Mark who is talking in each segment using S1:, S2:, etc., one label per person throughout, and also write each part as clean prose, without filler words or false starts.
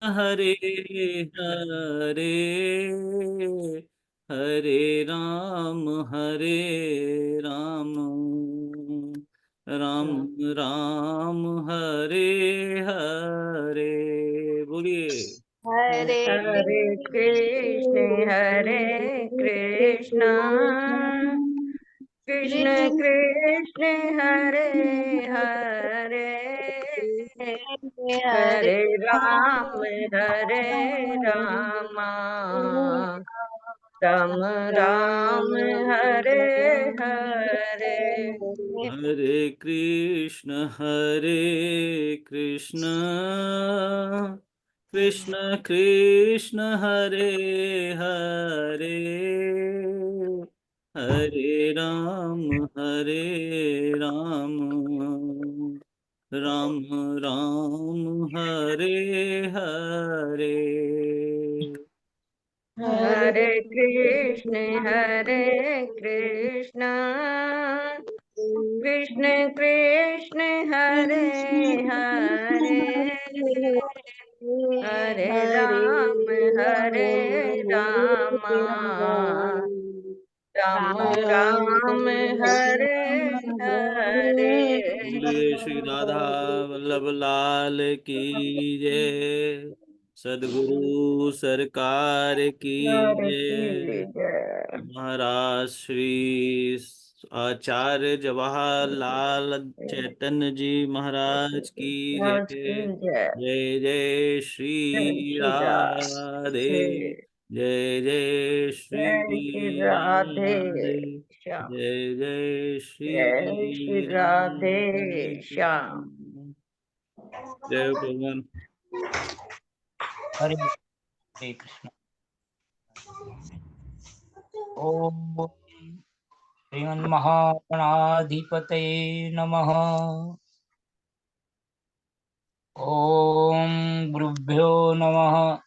S1: हरे हरे हरे हरे राम राम राम हरे हरे। बोलिए।
S2: हरे
S3: हरे कृष्ण कृष्ण कृष्ण हरे हरे हरे राम राम राम हरे हरे।
S1: हरे कृष्ण कृष्ण कृष्ण हरे हरे हरे राम राम राम हरे हरे।
S3: हरे कृष्ण कृष्ण कृष्ण हरे हरे हरे राम राम राम हरे हरे।
S1: बोलिए श्री राधा वल्लभ लाल की जय। सदगुरु सरकार की जय।
S3: जय।
S1: महाराज श्री आचार्य जवाहरलाल चैतन्य जी महाराज की जय।
S3: जय
S1: जय जय श्री
S3: श्री
S1: राधे।
S3: राधे
S1: जय जय श्री
S3: जय श्री राधे
S1: राधे।
S3: श्याम।
S1: जय जय
S3: जय श्री
S1: श्री
S3: राधे
S1: राधे
S3: श्याम।
S1: कृष्ण। जय भगवान।
S2: हरे हरे कृष्ण। ओम श्रीमन्महागणाधिपतये नमः। ओम गुरुभ्यो नमः।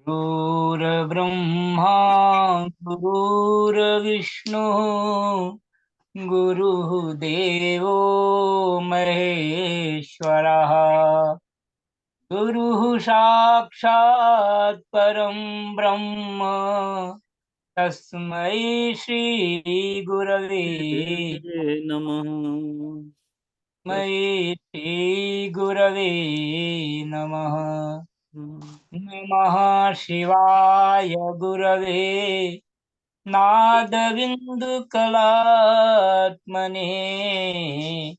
S2: गुरुर्ब्रह्मा गुरुर्विष्णुः गुरुः देवो महेश्वरः। गुरुः साक्षात् परं ब्रह्म तस्मै श्री गुरवे
S1: नमः।
S2: मयि श्री गुरवे नमः। नमः शिवाय गुरवे नादबिन्दुकलात्मने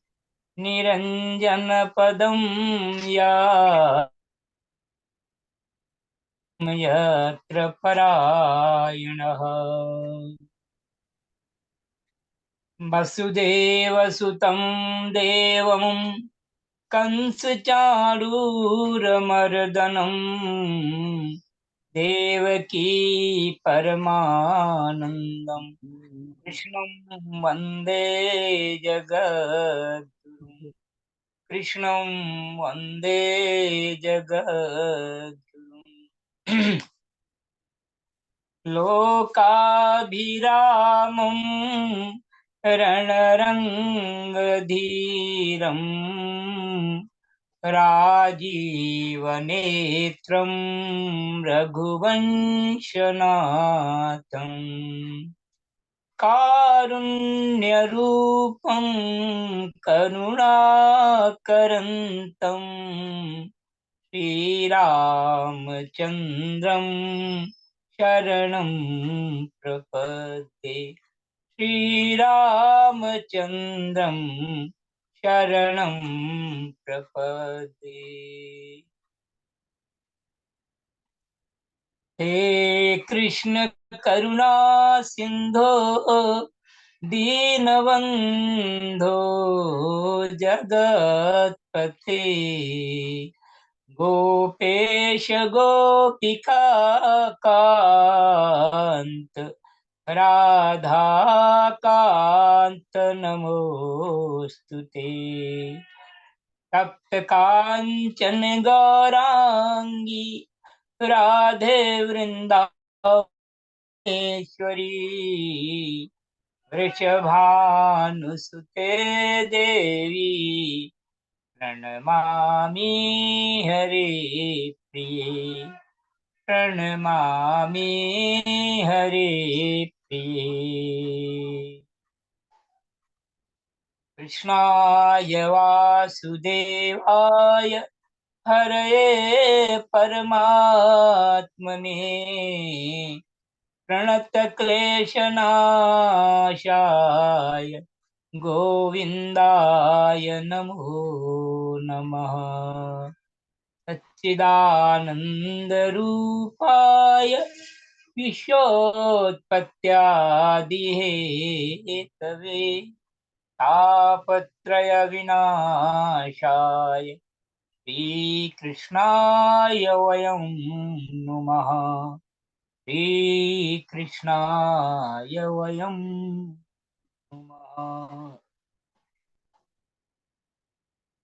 S2: निरञ्जनपदं यत्र परायणः। वसुदेवसुतं देवं कंसचाणूरमर्दनम् देवकी परमानन्दं कृष्णं वन्दे जगद्गुरुं। कृष्णं वन्दे जगद्गुरुम्। लोकाभिरामं रणरङ्गधीरम् राजीवनेत्रं रघुवंशनाथम् कारुण्यरूपं करुणाकरन्तं श्रीरामचन्द्रं शरणं प्रपद्ये। श्रीरामचन्द्रं शरणं प्रपद्ये। हे कृष्ण करुणा सिंधो दीनबन्धो जगत्पते गोपेश गोपिका कान्त राधाकान्त नमोऽस्तु ते। तप्त कांचन गौरांगी राधे वृंदावनेश्वरी वृषभानुसुते देवी प्रणमामि हरे प्रिये, प्रणमामि हरे प्रिये। कृष्णाय वासुदेवाय हरये परमात्मने प्रणतक्लेशनाशाय गोविन्दाय नमो नमः। सच्चिदानन्दरूपाय विश्वोत्पत्त्यादिहेतवे तापत्रयविनाशाय श्रीकृष्णाय वयं नुमः। श्रीकृष्णाय वयं नुमः।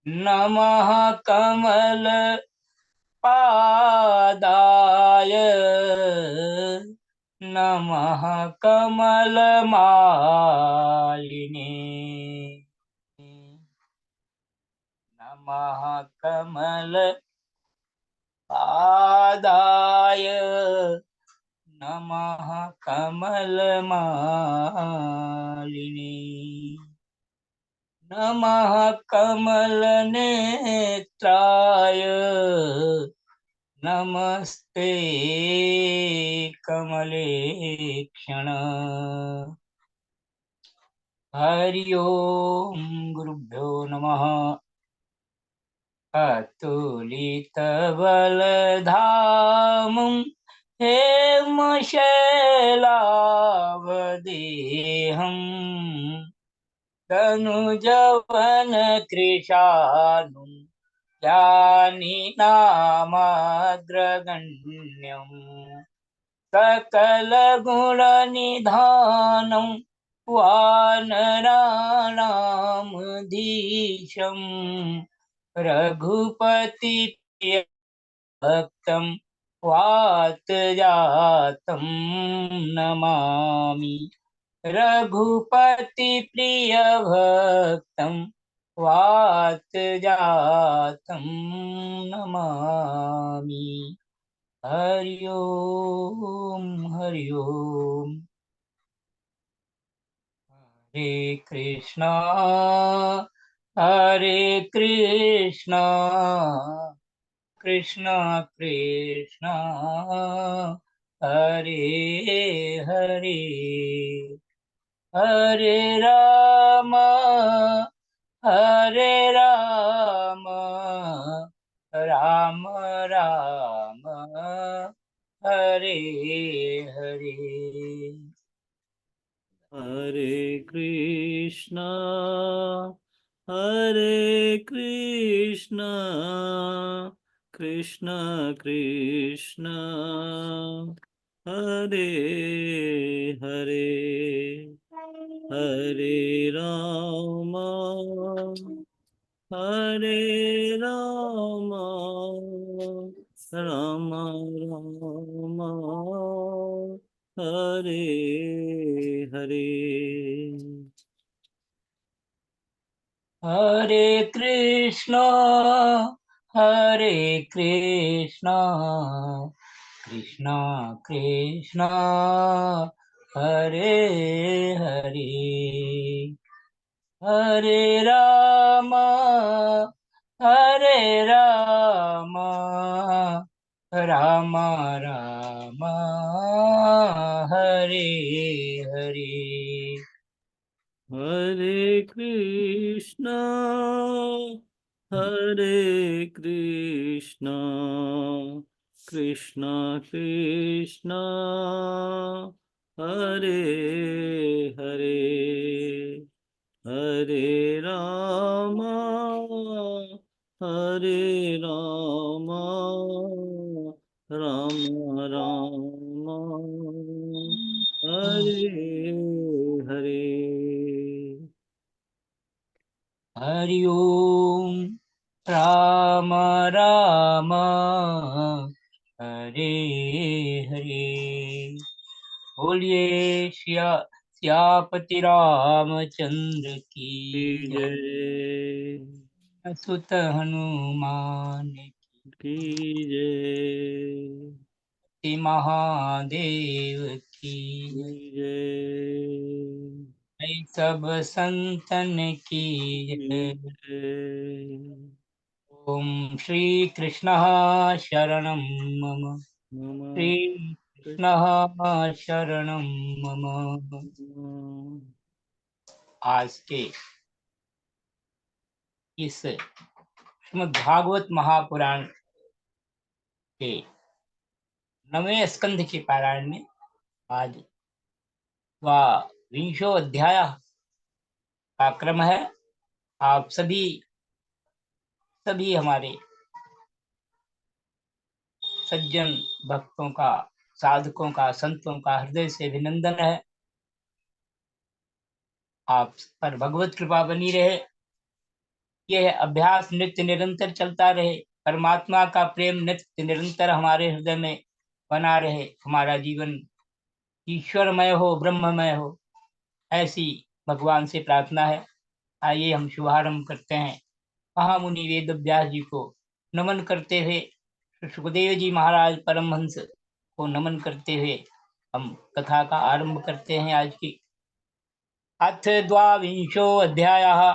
S2: नमः कमलपादाय नमः कमलमालिने नमः कमलपादाय नमः कमलमालिने नमः कमलनेत्राय नमस्ते कमलेक्षण। हरि ओम गुरुभ्यो नमः। अतुलितबलधामं हेमशैलावदेहं तनुजवनकृशानुं ज्ञानिनामाग्रगण्यम् सकलगुणनिधानं वानराणामधीशं रघुपतिप्रियभक्तं वातजातं नमामि। रघुपतिप्रियभक्तं वातजातं नमामि। हरि ओम हरि ओम। हरे कृष्णा हरे कृष्णा कृष्णा कृष्णा हरे हरे हरे राम राम राम हरे हरे।
S1: हरे कृष्णा हरे कृष्णा कृष्णा कृष्णा हरे हरे हरे राम राम राम हरे हरे।
S2: हरे कृष्णा कृष्णा कृष्णा हरे हरे हरे राम राम राम हरे हरे।
S1: हरे कृष्णा कृष्णा कृष्णा हरे हरे हरे राम राम राम हरे हरे।
S2: हरि ओम राम राम हरे हरे। बोलिए सियापति रामचंद्र की जय।
S1: जय।
S2: सुत हनुमान
S1: की जय।
S2: की महादेव की
S1: जय।
S2: जय। सब संतन की जय।
S1: जय।
S2: ओम श्री कृष्ण शरणं मम।
S1: मम
S2: श्री कृष्ण शरणं मम। आज के इस श्रीमद् भागवत महापुराण के 9वें स्कंध के पारायण में आज विंशो अध्याय का क्रम है। आप सभी हमारे सज्जन भक्तों का, साधकों का, संतों का हृदय से अभिनंदन है। आप पर भगवत कृपा बनी रहे, यह अभ्यास नित्य निरंतर चलता रहे, परमात्मा का प्रेम नित्य निरंतर हमारे हृदय में बना रहे, हमारा जीवन ईश्वरमय हो, ब्रह्ममय हो, ऐसी भगवान से प्रार्थना है। आइए हम शुभारंभ करते हैं। महामुनि वेद व्यास जी को नमन करते हुए, सुखदेव जी महाराज परमहंस को नमन करते हुए हम कथा का आरंभ करते हैं आज की। अथ द्वाविंशो अध्यायः।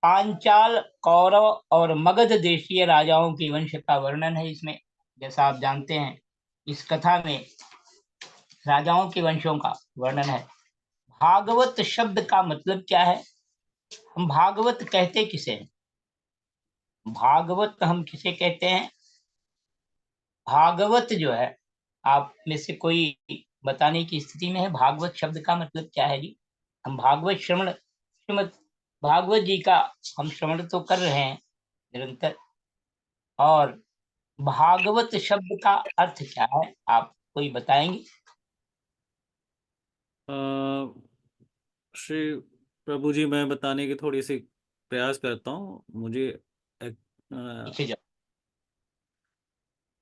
S2: पांचाल, कौरव और मगध देशीय राजाओं के वंश का वर्णन है इसमें। जैसा आप जानते हैं, इस कथा में राजाओं के वंशों का वर्णन है। भागवत शब्द का मतलब क्या है? हम भागवत कहते किसे हैं? भागवत हम किसे कहते हैं? भागवत जो है, आप में से कोई बताने की स्थिति में है भागवत शब्द का मतलब क्या है जी? हम भागवत श्रवण, श्रीमद भागवत जी का हम श्रवण तो कर रहे हैं निरंतर, और भागवत शब्द का अर्थ क्या है आप कोई बताएंगे?
S1: श्री प्रभु जी, मैं बताने की थोड़ी सी प्रयास करता हूँ। मुझे
S2: पीछे जाओ।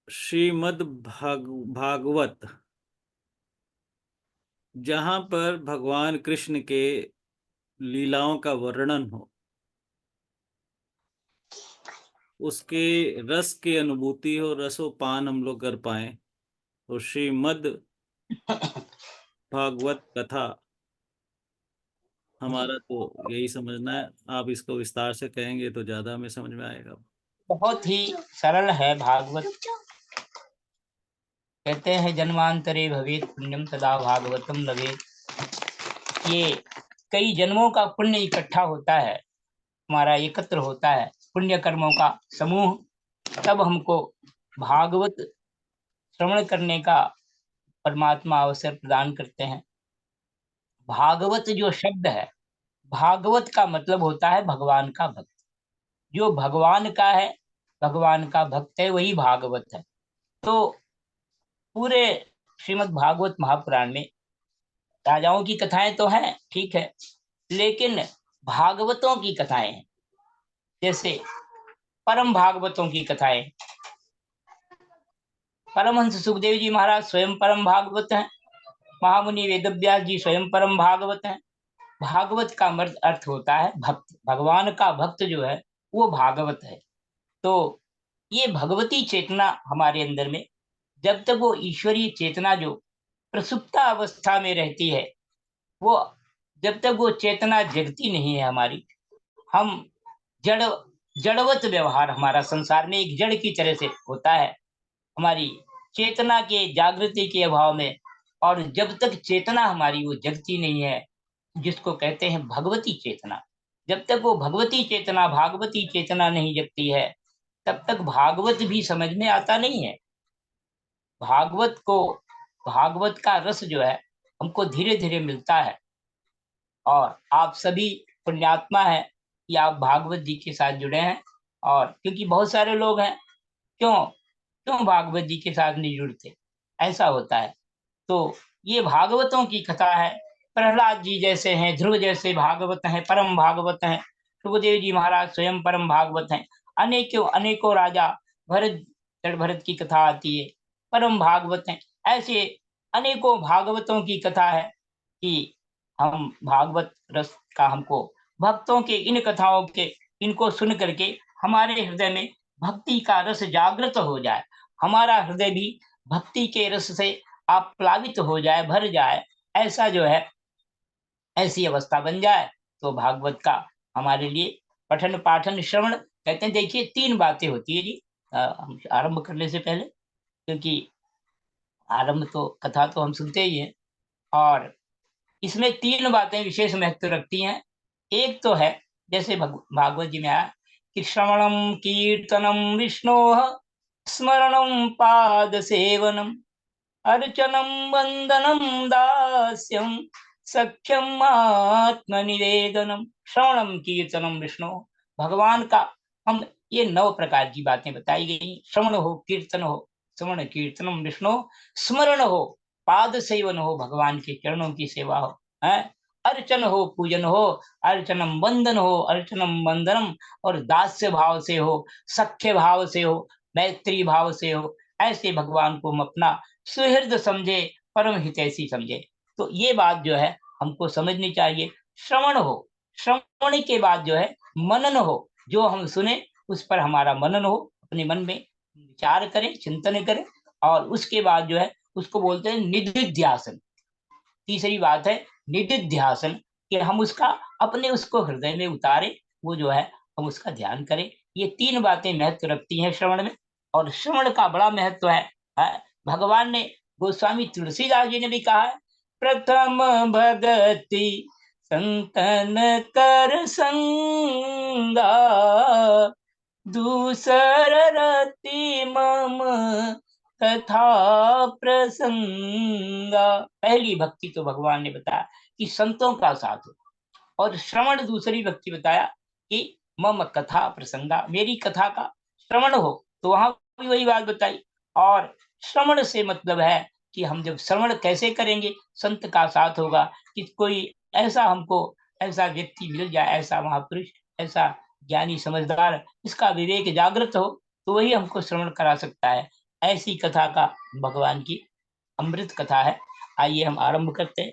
S1: श्रीमद् भागवत, जहाँ पर भगवान कृष्ण के लीलाओं का वर्णन हो, उसके रस की अनुभूति हो, रसोपान हम लोग कर पाए, तो श्रीमद् भागवत कथा हमारा तो यही समझना है। आप इसको विस्तार से कहेंगे तो ज्यादा हमें समझ में आएगा।
S2: बहुत ही सरल है भागवत। कहते हैं जन्मांतरे भवेत पुण्यम तदा भागवतम लभेत। ये कई जन्मों का पुण्य इकट्ठा होता है, हमारा एकत्र होता है, पुण्य कर्मों का समूह, तब हमको भागवत श्रवण करने का परमात्मा अवसर प्रदान करते हैं। भागवत जो शब्द है, भागवत का मतलब होता है भगवान का भक्त। जो भगवान का है, भगवान का भक्त है, वही भागवत है। तो पूरे श्रीमद् भागवत महापुराण में राजाओं की कथाएं तो हैं, ठीक है, लेकिन भागवतों की कथाएं हैं। जैसे परम भागवतों की कथाएं, परमहंस सुखदेव जी महाराज स्वयं परम भागवत हैं, महामुनि वेदव्यास जी स्वयं परम भागवत हैं। भागवत का अर्थ होता है भक्त। भगवान का भक्त जो है वो भागवत है। तो ये भगवती चेतना हमारे अंदर में, जब तक वो ईश्वरीय चेतना जो प्रसुप्ता अवस्था में रहती है, वो जब तक वो चेतना जगती नहीं है हमारी, हम जड़ जड़वत व्यवहार हमारा संसार में एक जड़ की तरह से होता है, हमारी चेतना के जागृति के अभाव में। और जब तक चेतना हमारी वो जगती नहीं है, जिसको कहते हैं भगवती चेतना, जब तक वो भगवती चेतना, भागवती चेतना नहीं जगती है, तब तक भागवत भी समझ में आता नहीं है। भागवत को, भागवत का रस जो है हमको धीरे धीरे मिलता है। और आप सभी पुण्यात्मा है कि आप भागवत जी के साथ जुड़े हैं। और क्योंकि बहुत सारे लोग हैं, क्यों क्यों भागवत जी के साथ नहीं जुड़ते, ऐसा होता है। तो ये भागवतों की कथा है। प्रहलाद जी जैसे हैं, ध्रुव जैसे भागवत हैं, परम भागवत हैं। सुखदेव जी महाराज स्वयं परम भागवत हैं। अनेकों अनेकों राजा, भरत, भरत की कथा आती है, परम भागवत हैं। ऐसे अनेकों भागवतों की कथा है कि हम भागवत रस का हमको भक्तों के इन कथाओं के इनको सुन करके हमारे हृदय में भक्ति का रस जागृत हो जाए, हमारा हृदय भी भक्ति के रस से आप्लावित हो जाए, भर जाए, ऐसा जो है ऐसी अवस्था बन जाए, तो भागवत का हमारे लिए पठन पाठन श्रवण, कहते हैं देखिए 3 बातें होती है जी हम आरंभ करने से पहले, क्योंकि आरंभ तो कथा तो हम सुनते ही हैं, और इसमें 3 बातें विशेष महत्व रखती हैं। एक तो है जैसे भागवत जी में आया कि श्रवणम कीर्तनम विष्णोः स्मरणम पाद सेवनम अर्चनम वंदनम दास्यम सख्यम आत्मनिवेदनम। श्रवणम कीर्तनम विष्णु, भगवान का हम ये 9 प्रकार की बातें बताई गई। श्रवण हो, कीर्तन हो, श्रवण कीर्तनम विष्णु, स्मरण हो, पाद सेवन हो, भगवान के चरणों की सेवा हो, है अर्चन हो, पूजन हो, अर्चनम वंदन हो, अर्चनम वंदनम, और दास्य भाव से हो, सख्य भाव से हो, मैत्री भाव से हो, ऐसे भगवान को हम अपना सुहृद समझे, परम हितैषी समझे। तो ये बात जो है हमको समझनी चाहिए। श्रवण हो, श्रवण के बाद जो है मनन हो, जो हम सुने उस पर हमारा मनन हो, अपने मन में विचार करें, चिंतन करें, और उसके बाद जो है उसको बोलते हैं निधिध्यासन। तीसरी बात है निधिध्यासन, कि हम उसका अपने उसको हृदय में उतारे, वो जो है हम उसका ध्यान करें। ये 3 बातें महत्व रखती हैं श्रवण में, और श्रवण का बड़ा महत्व है। भगवान ने, गोस्वामी तुलसीदास जी ने भी कहा है, प्रथम भगति संतन कर संगा, दूसर रति मम कथा प्रसंगा। पहली भक्ति तो भगवान ने बताया कि संतों का साथ हो, और श्रवण दूसरी भक्ति बताया कि मम कथा प्रसंगा, मेरी कथा का श्रवण हो, तो वहां भी वही बात बताई। और श्रवण से मतलब है कि हम जब श्रवण कैसे करेंगे, संत का साथ होगा, कि कोई ऐसा हमको ऐसा व्यक्ति मिल जाए, ऐसा महापुरुष, ऐसा ज्ञानी समझदार, इसका विवेक जागृत हो, तो वही हमको श्रवण करा सकता है। ऐसी कथा का भगवान की अमृत कथा है। आइए हम आरंभ करते हैं।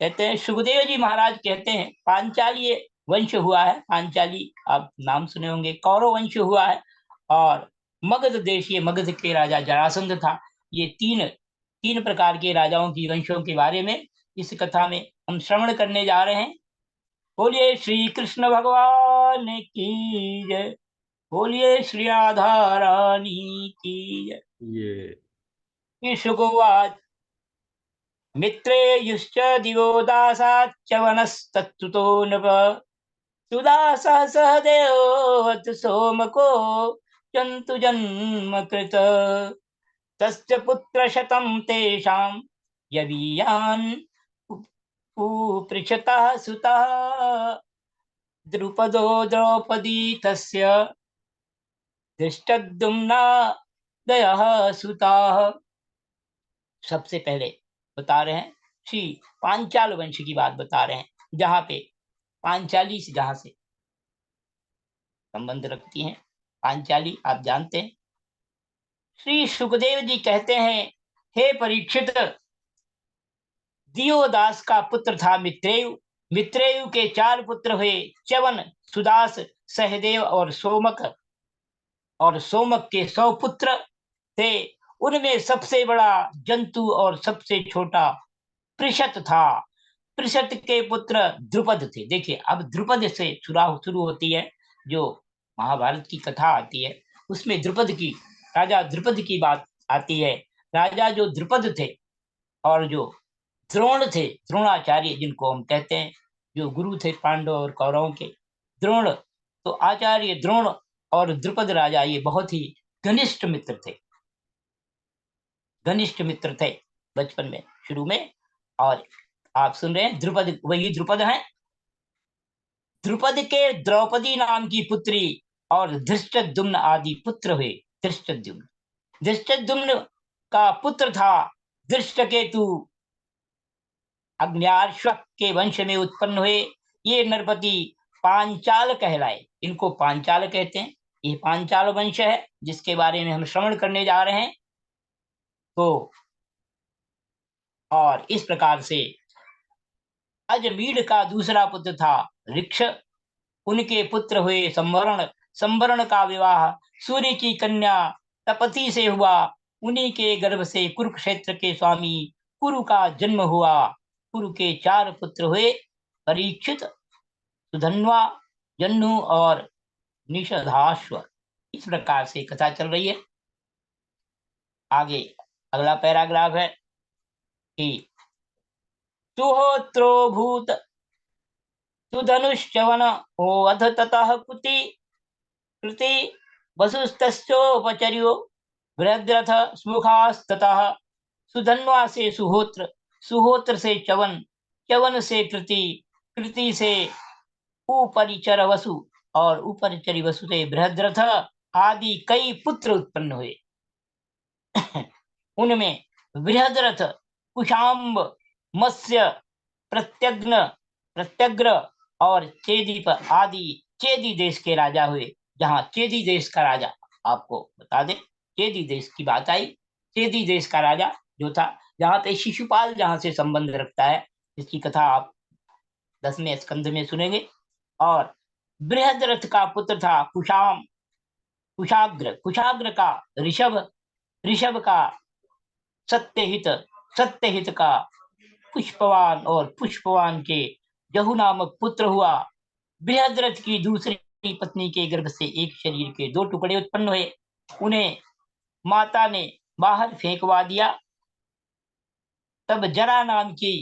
S2: कहते हैं सुखदेव जी महाराज कहते हैं, पांचाली वंश हुआ है। पांचाली आप नाम सुने होंगे, कौरव वंश हुआ है, और मगध देश, ये मगध के राजा जरासंध था। ये तीन प्रकार के राजाओं की वंशों के बारे में इस कथा में हम श्रवण करने जा रहे हैं। बोलिए श्री कृष्ण भगवान की जय, बोलिए श्री राधा रानी की जय।
S1: ये
S2: शुभवाच मित्रेयुश्च दिवो दासाच्च वनस्तत्तुतो नृप, सुदासः सह देववत् सोमको जन्तु जन्म कृत, तस्य पुत्रशतं तेषां यवीयान् पृच्छतः सुतः, द्रुपदो द्रौपदी तस्य धृष्टद्युम्ना दयः सुताः। सबसे पहले बता रहे हैं श्री पांचाल वंश की बात बता रहे हैं, जहां पे पांचाली से जहां से संबंध रखती हैं। पांचाली आप जानते हैं। श्री सुखदेव जी कहते हैं, हे परीक्षित, दियोदास का पुत्र था मित्रेयु। मित्रेयु के 4 पुत्र हुए, च्यवन, सुदास, सहदेव और सोमक। और सोमक के 100 पुत्र थे। उनमें सबसे बड़ा जंतु और सबसे छोटा पृषत था। पृषत के पुत्र द्रुपद थे। देखिए, अब द्रुपद से शुरू होती है जो महाभारत की कथा आती है, उसमें द्रुपद की, राजा द्रुपद की बात आती है। राजा जो द्रुपद थे, और जो द्रोण थे, द्रोणाचार्य जिनको हम कहते हैं, जो गुरु थे पांडव और कौरवों के, द्रोण, तो आचार्य द्रोण और द्रुपद राजा ये बहुत ही घनिष्ठ मित्र थे। घनिष्ठ मित्र थे बचपन में, शुरू में। और आप सुन रहे हैं द्रुपद, वही द्रुपद हैं। द्रुपद के द्रौपदी नाम की पुत्री और धृष्टद्युम्न आदि पुत्र हुए। धृष्टद्युम्न का पुत्र था धृष्टकेतु, अग्न्याश्व के वंश में उत्पन्न हुए। ये नरपति पांचाल कहलाए, इनको पांचाल कहते हैं। ये पांचाल वंश है जिसके बारे में हम श्रवण करने जा रहे हैं। तो और इस प्रकार से अजमीढ़ का दूसरा पुत्र था ऋक्ष, उनके पुत्र हुए संवरण, संवरण का विवाह सूर्य की कन्या तपति से हुआ, उन्हीं के गर्भ से कुरुक्षेत्र के स्वामी कुरु का जन्म हुआ। कुरु के 4 पुत्र हुए, परीक्षित, सुधन्वा, जन्नु और निषधाश्व। इस प्रकार से कथा चल रही है। आगे अगला पैराग्राफ है कि सुहोत्रो भूत सुधनुश्चवन ओऽध ततः कृति वसुस्तस्योपचर्यो बृहद्रथ स्मुखास्ततः। सुधन्वा से सुहोत्र, सुहोत्र से च्यवन, च्यवन से कृति, कृति से उपरिचर वसु और उपरिचरी वसु से बृहद्रथ आदि कई पुत्र उत्पन्न हुए। उनमें बृहद्रथ, कुशाम्ब, मत्स्य, प्रत्यग्र और चेदीप आदि चेदी देश के राजा हुए। जहां चेदी देश का राजा, आपको बता दें, चेदी देश की बात आई, चेदी देश का राजा जो था, जहां पे शिशुपाल जहां से संबंध रखता है, इसकी कथा आप 10वें स्कंध में सुनेंगे। और बृहद्रथ का पुत्र था कुशाग्र, कुशाग्र का ऋषभ, ऋषभ का सत्यहित, सत्यहित का पुष्पवान और पुष्पवान के जहु नामक पुत्र हुआ। बृहद्रथ की दूसरी पत्नी के गर्भ से एक शरीर के 2 टुकड़े उत्पन्न हुए। उन्हें माता ने बाहर फेंकवा दिया। तब जरा नाम की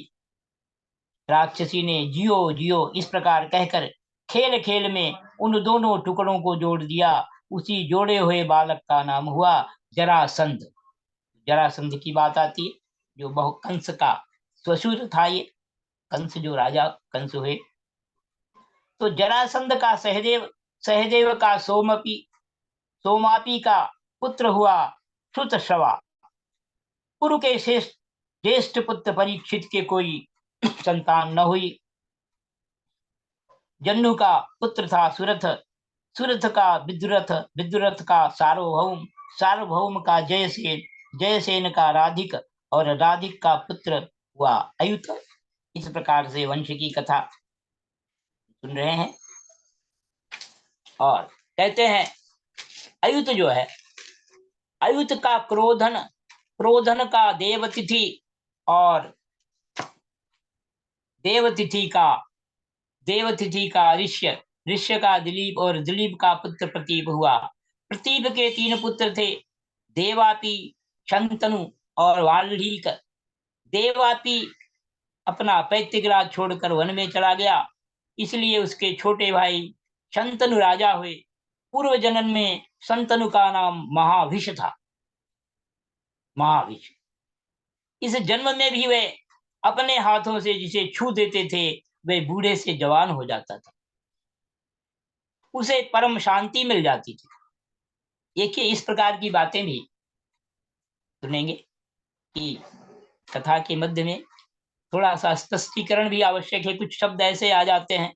S2: राक्षसी ने जियो जियो इस प्रकार कहकर खेल खेल में उन दोनों टुकड़ों को जोड़ दिया। उसी जोड़े हुए बालक का नाम हुआ जरासंध। जरासंध की बात आती है, जो बहु कंस का ससुर था। ये कंस जो राजा कंस हुए, तो जरासंध का सहदेव, सहदेव का सोमपी, सोमापी का पुत्र हुआ श्रुतश्रवा। कुरु के ज्येष्ठ पुत्र परीक्षित के कोई संतान न हुई। जन्नु का पुत्र था सुरथ, सुरथ का विदुरथ, विदुरथ का सार्वभौम, सार्वभौम का जयसेन, जयसेन का राधिक और राधिक का पुत्र हुआ अयुत। इस प्रकार से वंश की कथा सुन रहे हैं। और कहते हैं अयुत जो है, अयुत का क्रोधन, क्रोधन का देवतिथि और देवतिथि का ऋष्य, ऋष्य का दिलीप और दिलीप का पुत्र प्रतीप हुआ। प्रतीप के 3 पुत्र थे, देवापी, शंतनु और वाल्मीक। देवापी अपना पैतृक राज छोड़कर वन में चला गया, इसलिए उसके छोटे भाई शंतनु राजा हुए। पूर्व जन्म में शंतनु का नाम महाविष था, महाविष। इस जन्म में भी वे अपने हाथों से जिसे छू देते थे, वे बूढ़े से जवान हो जाता था, उसे परम शांति मिल जाती थी। देखिए, इस प्रकार की बातें भी सुनेंगे कि कथा के मध्य में थोड़ा सा स्पष्टीकरण भी आवश्यक है। कुछ शब्द ऐसे आ जाते हैं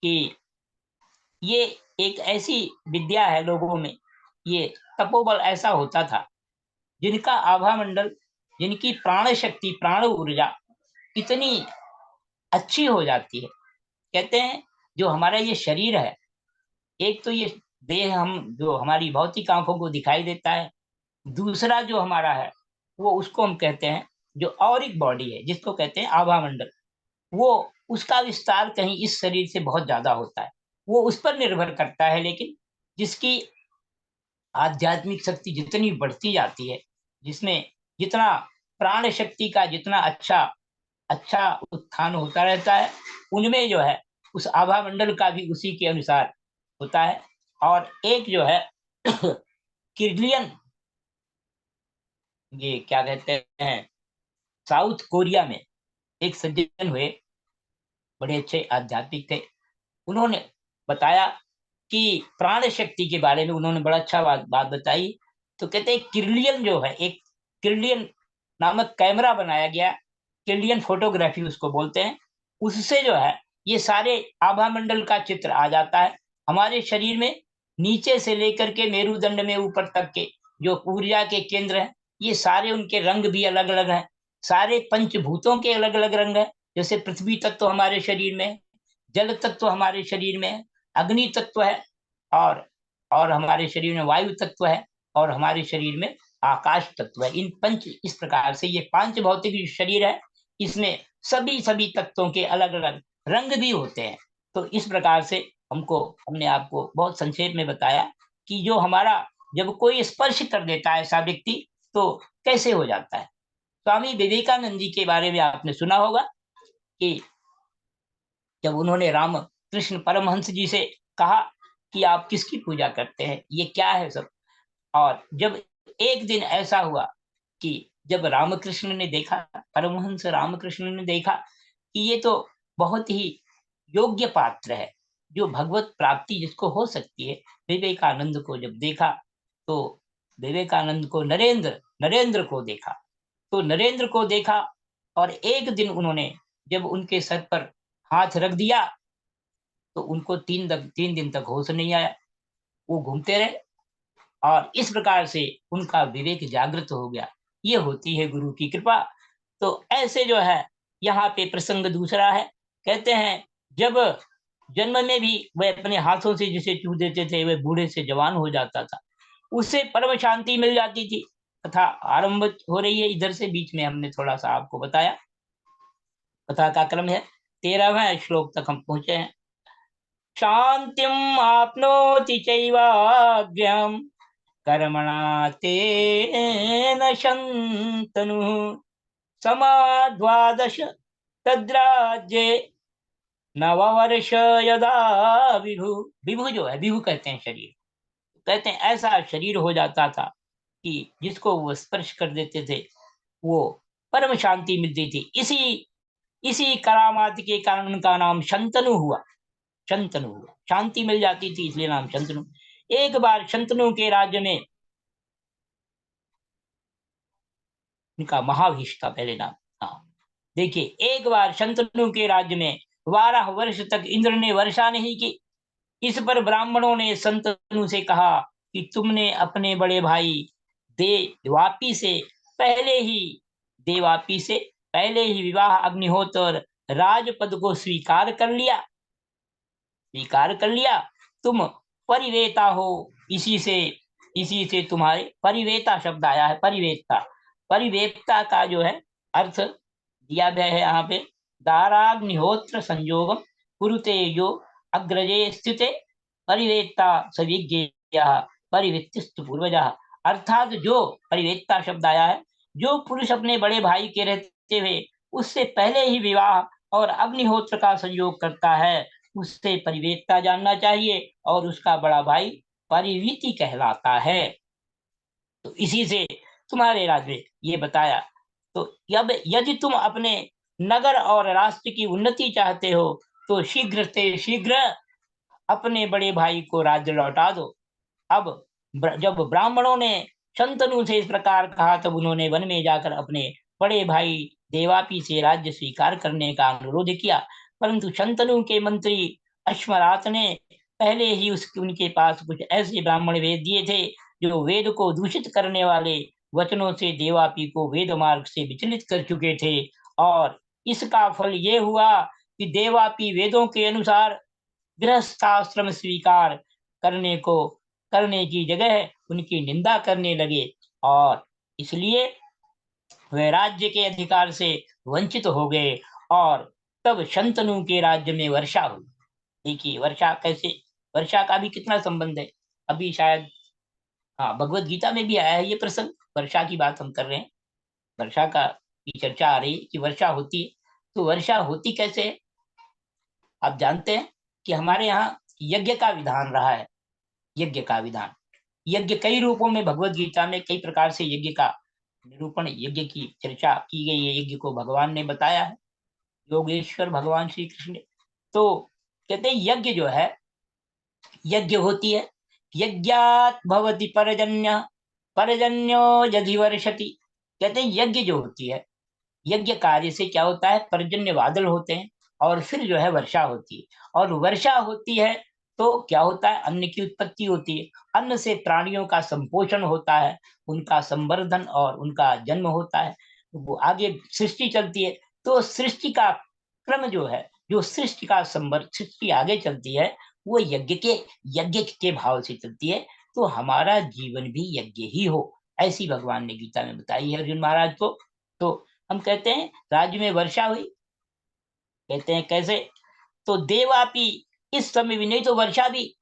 S2: कि ये एक ऐसी विद्या है लोगों में, ये तपोबल ऐसा होता था जिनका आभा मंडल, जिनकी प्राण शक्ति, प्राण ऊर्जा इतनी अच्छी हो जाती है। कहते हैं जो हमारा ये शरीर है, एक तो ये देह हम जो हमारी भौतिक आंखों को दिखाई देता है, दूसरा जो हमारा है वो उसको हम कहते हैं जो औरिक बॉडी है, जिसको कहते हैं आभा मंडल, वो उसका विस्तार कहीं इस शरीर से बहुत ज्यादा होता है। वो उस पर निर्भर करता है, लेकिन जिसकी आध्यात्मिक शक्ति जितनी बढ़ती जाती है, जिसमें जितना प्राण शक्ति का जितना अच्छा उत्थान होता रहता है, उनमें जो है उस आभा मंडल का भी उसी के अनुसार होता है। और एक जो है किर्लियन, ये क्या कहते हैं, साउथ कोरिया में एक सज्जन हुए, बड़े अच्छे आध्यात्मिक थे। उन्होंने बताया कि प्राण शक्ति के बारे में उन्होंने बड़ा अच्छा बात बताई। तो कहते हैं किर्लियन जो है, एक किर्लियन नामक कैमरा बनाया गया, किर्लियन फोटोग्राफी उसको बोलते हैं। उससे जो है ये सारे आभा मंडल का चित्र आ जाता है। हमारे शरीर में नीचे से लेकर के मेरुदंड में ऊपर तक के जो ऊर्जा के केंद्र हैं, ये सारे उनके रंग भी अलग अलग हैं। सारे पंचभूतों के अलग अलग रंग हैं। जैसे पृथ्वी तत्व तो हमारे शरीर में, जल तत्व हमारे शरीर में है, अग्नि तत्व है, और हमारे शरीर में वायु तत्व है, और हमारे शरीर में आकाश तत्व है। इन पंच, इस प्रकार से ये पांच भौतिक शरीर है, इसमें सभी सभी तत्वों के अलग अलग रंग भी होते हैं। तो इस प्रकार से हमने आपको बहुत संक्षेप में बताया कि जो हमारा, जब कोई स्पर्श कर देता है ऐसा व्यक्ति, तो कैसे हो जाता है। स्वामी विवेकानंद जी के बारे में आपने सुना होगा कि जब उन्होंने राम कृष्ण परमहंस जी से कहा कि आप किसकी पूजा करते हैं, ये क्या है सब। और जब एक दिन ऐसा हुआ कि जब रामकृष्ण ने देखा, परमहंस रामकृष्ण ने देखा कि ये तो बहुत ही योग्य पात्र है, जो भगवत प्राप्ति जिसको हो सकती है। विवेकानंद को जब देखा, तो विवेकानंद को नरेंद्र को देखा, तो नरेंद्र को देखा, और एक दिन उन्होंने जब उनके सर पर हाथ रख दिया, तो उनको 3 दिन तक होश नहीं आया, वो घूमते रहे, और इस प्रकार से उनका विवेक जागृत हो गया। ये होती है गुरु की कृपा। तो ऐसे जो है, यहाँ पे प्रसंग दूसरा है, कहते हैं जब जन्म में भी वह अपने हाथों से जिसे छू देते थे, वह बूढ़े से जवान हो जाता था, उससे परम शांति मिल जाती थी। कथा आरंभ हो रही है इधर से, बीच में हमने थोड़ा सा आपको बताया। कथा का क्रम है 13वें श्लोक तक हम पहुंचे हैं। शांतिम आपनोति चैवाग्र्यं कर्मणा तेन शन्तनु समाद्वादश तद्राज्ये नववर्ष यदा विभु। विभु जो है, विभु कहते हैं शरीर, कहते हैं ऐसा शरीर हो जाता था कि जिसको वो स्पर्श कर देते थे, वो परम शांति मिलती थी। इसी करामात के कारण उनका नाम शंतनु हुआ। शंतनु हुआ, शांति मिल जाती थी, इसलिए नाम शंतनु। एक बार शंतनु के राज्य में, उनका महाभीष था पहले नाम। हाँ, देखिए, एक बार शंतनु के राज्य में 12 वर्ष तक इंद्र ने वर्षा नहीं की। इस पर ब्राह्मणों ने शंतनु से कहा कि तुमने अपने बड़े भाई देवापी से पहले ही विवाह, अग्निहोत्र, राजपद को स्वीकार कर लिया। तुम परिवेता हो, इसी से तुम्हारे, परिवेता शब्द आया है, परिवेता का जो है अर्थ दिया गया है यहाँ पे, दाराग्निहोत्र संयोगम कुरुते जो अग्रजे स्थिते परिवेत्ता सविज्ञेयः परिवेत्तिस्तु पूर्वजः। अर्थात जो परिवेत्ता शब्द आया है, जो पुरुष अपने बड़े भाई के रहते हुए उससे पहले ही विवाह और अग्निहोत्र का संयोग करता है, उससे परिवेत्ता जानना चाहिए, और उसका बड़ा भाई परिवीति कहलाता है। तो इसी से तुम्हारे राज्य में ये बताया। तो अब यदि तुम अपने नगर और राष्ट्र की उन्नति चाहते हो, तो शीघ्र से शीघ्र अपने बड़े भाई को राज्य लौटा दो। अब जब ब्राह्मणों ने शंतनु से इस प्रकार कहा, तब उन्होंने वन में जाकर अपने बड़े भाई देवापी से राज्य स्वीकार करने का अनुरोध किया। परंतु शंतनु के मंत्री अश्वरात ने पहले ही उनके पास कुछ ऐसे ब्राह्मण वेद दिए थे, जो वेद को दूषित करने वाले वचनों से देवापी को वेद मार्ग से विचलित कर चुके थे। और इसका फल ये हुआ कि देवापी वेदों के अनुसार गृहस्थाश्रम स्वीकार करने की जगह उनकी निंदा करने लगे, और इसलिए वे राज्य के अधिकार से वंचित हो गए। और तब शंतनु के राज्य में वर्षा हुई। देखिए, वर्षा का भी कितना संबंध है। अभी शायद भगवत गीता में भी आया है ये प्रसंग, वर्षा की बात हम कर रहे हैं, वर्षा की चर्चा आ रही है कि वर्षा होती है। तो वर्षा होती कैसे है? आप जानते हैं कि हमारे यहाँ यज्ञ का विधान रहा है। यज्ञ कई रूपों में भगवत गीता में कई प्रकार से यज्ञ का निरूपण, यज्ञ की चर्चा की गई है। यज्ञ को भगवान ने बताया है, योगेश्वर भगवान श्री कृष्ण ने। तो कहते हैं यज्ञ जो है, यज्ञ होती है, यज्ञात भवति पर्जन्यो यदि वर्षति। कहते हैं यज्ञ जो होती है, यज्ञ कार्य से क्या होता है, पर्जन्य बादल होते हैं, और फिर जो है वर्षा होती है। और वर्षा होती है तो क्या होता है, अन्न की उत्पत्ति होती है। अन्न से प्राणियों का संपोषण होता है, उनका संवर्धन और उनका जन्म होता है, वो आगे सृष्टि चलती है। तो सृष्टि का क्रम जो है, जो सृष्टि का सृष्टि आगे चलती है वो यज्ञ के भाव से चलती है। तो हमारा जीवन भी यज्ञ ही हो, ऐसी भगवान ने गीता में बताई है अर्जुन महाराज को। तो हम कहते हैं राज्य में वर्षा हुई, कहते हैं कैसे, तो देवापी, इस समय भी नहीं तो वर्षा भी।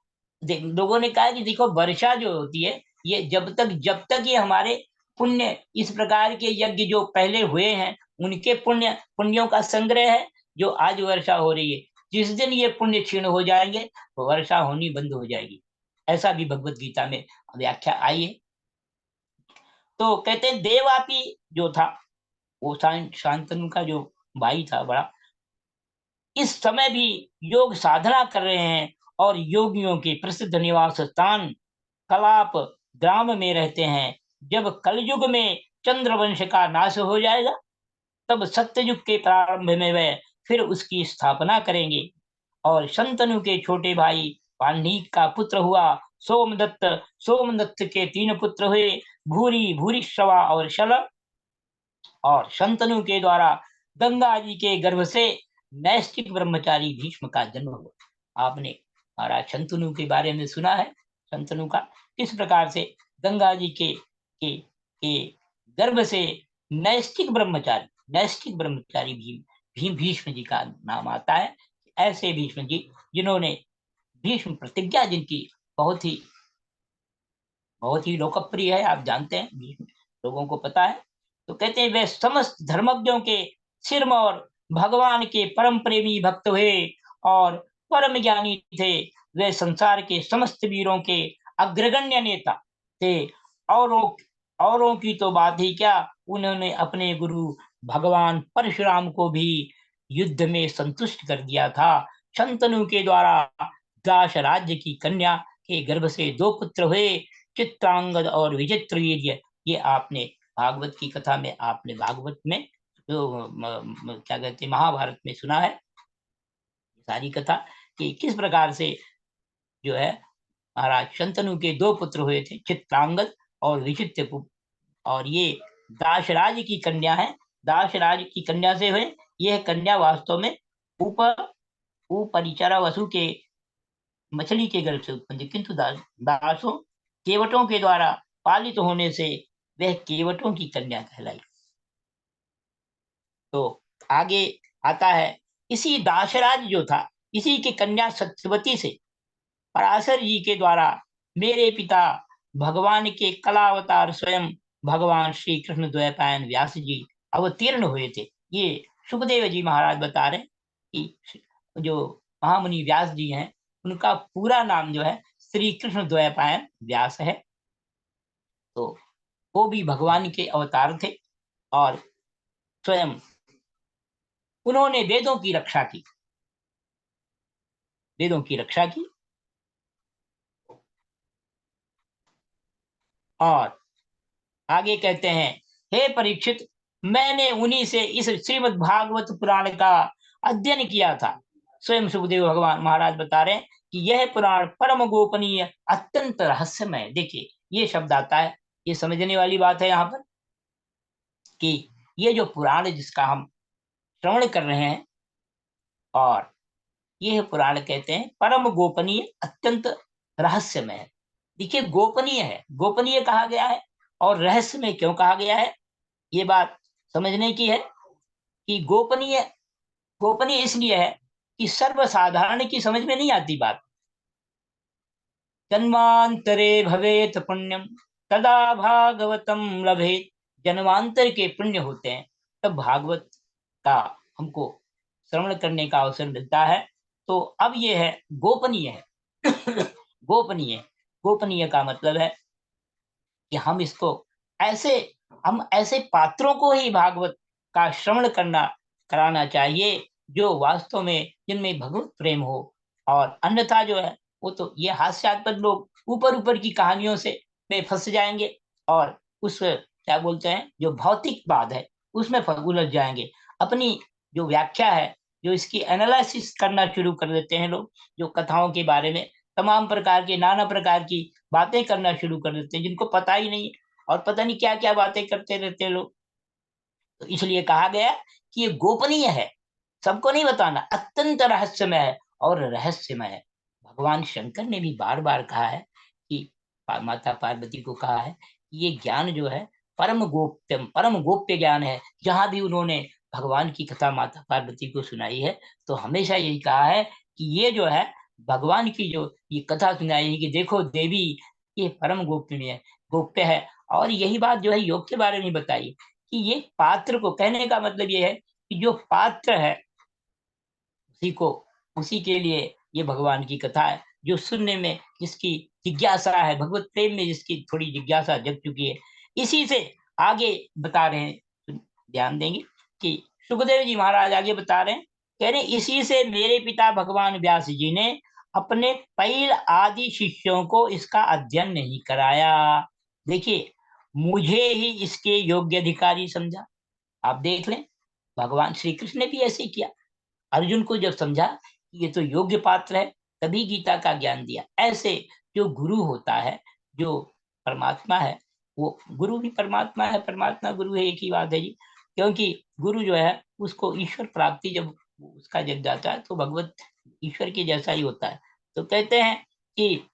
S2: लोगों ने कहा कि देखो वर्षा जो होती है ये जब तक ये हमारे पुण्य, इस प्रकार के यज्ञ जो पहले हुए हैं उनके पुण्यों का संग्रह है जो आज वर्षा हो रही है। जिस दिन ये पुण्य क्षीण हो जाएंगे तो वर्षा होनी बंद हो जाएगी, ऐसा भी भगवत गीता में व्याख्या आई है। तो कहते हैं देवापी जो था वो शांतनु का जो भाई था बड़ा, इस समय भी योग साधना कर रहे हैं और योगियों के प्रसिद्ध निवास स्थान कलाप ग्राम में रहते हैं। जब कलयुग में चंद्रवंश का नाश हो जाएगा तब सत्ययुग के प्रारंभ में वे फिर उसकी स्थापना करेंगे। और शंतनु के छोटे भाई पांडीक का पुत्र हुआ सोमदत्त, सोमदत्त के 3 पुत्र हुए भूरी, भूरिश्रवा और शल। और शंतनु के द्वारा गंगा जी के गर्भ से नैष्ठिक ब्रह्मचारी भीष्म का जन्म हुआ। आपने महाराज शंतनु के बारे में सुना है, शंतनु का किस प्रकार से गंगा जी के गर्भ से नैष्ठिक ब्रह्मचारी भीष्म जी का नाम आता है। ऐसे भीष्म जी जिन्होंने भीष्म प्रतिज्ञा जिनकी बहुत ही लोकप्रिय है, आप जानते हैं, भीष्म लोगों को पता है। तो कहते हैं वे समस्त धर्मज्ञों के सिरमौर और भगवान के परम प्रेमी भक्त हुए और परम ज्ञानी थे। वे संसार के समस्त वीरों के अग्रगण्य नेता थे। औरों की तो बात ही क्या, उन्होंने अपने गुरु भगवान परशुराम को भी युद्ध में संतुष्ट कर दिया था। शंतनु के द्वारा दाश राज्य की कन्या के गर्भ से 2 पुत्र हुए, चित्रांगद और विचित्रवीर्य। ये आपने भागवत की कथा में, आपने भागवत में जो क्या कहते हैं महाभारत में सुना है सारी कथा कि किस प्रकार से जो है महाराज शंतनु के 2 पुत्र हुए थे, चित्रांगद और विचित्र। और ये दाशराज की कन्या है, दाशराज की कन्या से हुए। यह कन्या वास्तव में ऊपरिचरा वसु के मछली के गर्भ से उत्पन्न, किंतु दासों केवटों के द्वारा पालित होने से वह केवटों की कन्या कहलाई। तो आगे आता है इसी दाशराज जो था, इसी की कन्या सत्यवती से पराशर जी के द्वारा मेरे पिता भगवान के कलावतार स्वयं भगवान श्री कृष्ण द्वैपायन व्यास जी अवतीर्ण हुए थे। ये सुखदेव जी महाराज बता रहे कि जो महामुनि व्यास जी हैं उनका पूरा नाम जो है श्री कृष्ण द्वैपायन व्यास है। तो वो भी भगवान के अवतार थे और स्वयं उन्होंने वेदों की रक्षा की और आगे कहते हैं हे परीक्षित, मैंने उन्हीं से इस श्रीमद् भागवत पुराण का अध्ययन किया था। स्वयं सुखदेव भगवान महाराज बता रहे हैं कि यह पुराण परम गोपनीय, अत्यंत रहस्यमय। देखिए ये शब्द आता है, ये समझने वाली बात है यहाँ पर कि ये जो पुराण जिसका हम श्रवण कर रहे हैं और यह पुराण कहते हैं परम गोपनीय, अत्यंत रहस्यमय है। देखिए गोपनीय है, गोपनीय कहा गया है और रहस्यमय क्यों कहा गया है, ये बात समझने की है कि गोपनीय इसलिए है कि सर्वसाधारण की समझ में नहीं आती बात। जन्मांतरे भवेत पुण्यम तदा भागवतम लभेत। जन्मांतर के पुण्य होते हैं तब भागवत का हमको श्रवण करने का अवसर मिलता है। तो अब ये है गोपनीय है गोपनीय का मतलब है कि हम ऐसे पात्रों को ही भागवत का श्रवण कराना चाहिए जो वास्तव में जिनमें भगवत प्रेम हो। और अन्यथा जो है वो तो ये हास्यास्पद लोग ऊपर की कहानियों से में फंस जाएंगे और उस क्या बोलते हैं जो भौतिकवाद है उसमें उलझ जाएंगे। अपनी जो व्याख्या है, जो इसकी एनालिसिस करना शुरू कर देते हैं लोग, जो कथाओं के बारे में तमाम प्रकार के नाना प्रकार की बातें करना शुरू कर देते हैं जिनको पता ही नहीं और पता नहीं क्या क्या बातें करते रहते हैं लोग। तो इसलिए कहा गया कि ये गोपनीय है, सबको नहीं बताना, अत्यंत रहस्यमय है और रहस्यमय है। भगवान शंकर ने भी बार बार कहा है कि माता पार्वती को कहा है कि ये ज्ञान जो है परम गोप्यम, परम गोप्य ज्ञान है। जहां भी उन्होंने भगवान की कथा माता पार्वती को सुनाई है तो हमेशा यही कहा है कि ये जो है भगवान की जो ये कथा सुनाई है कि देखो देवी, ये परम गोप्य है। और यही बात जो है योग के बारे में बताई कि ये पात्र को, कहने का मतलब ये है कि जो पात्र है उसी को, उसी के लिए ये भगवान की कथा है। जो सुनने में जिसकी जिज्ञासा है, भगवत प्रेम में जिसकी थोड़ी जिज्ञासा जग चुकी है, इसी से आगे बता रहे हैं, ध्यान देंगे कि सुखदेव जी महाराज आगे बता रहे हैं, कह रहे हैं इसी से मेरे पिता भगवान व्यास जी ने अपने पैल आदि शिष्यों को इसका अध्ययन नहीं कराया। देखिए, मुझे ही इसके योग्य अधिकारी समझा। आप देख लें, भगवान श्री कृष्ण ने भी ऐसे किया। अर्जुन को जब समझा कि ये तो योग्य पात्र है, तभी गीता का ज्ञान दिया। ऐसे जो गुरु होता है, जो परमात्मा है, वो गुरु भी परमात्मा है, परमात्मा गुरु है, एक ही बात है जी। क्योंकि गुरु जो है उसको ईश्वर प्राप्ति जब उसका जग जाता है तो भगवत ईश्वर के जैसा ही होता है। तो कहते हैं कि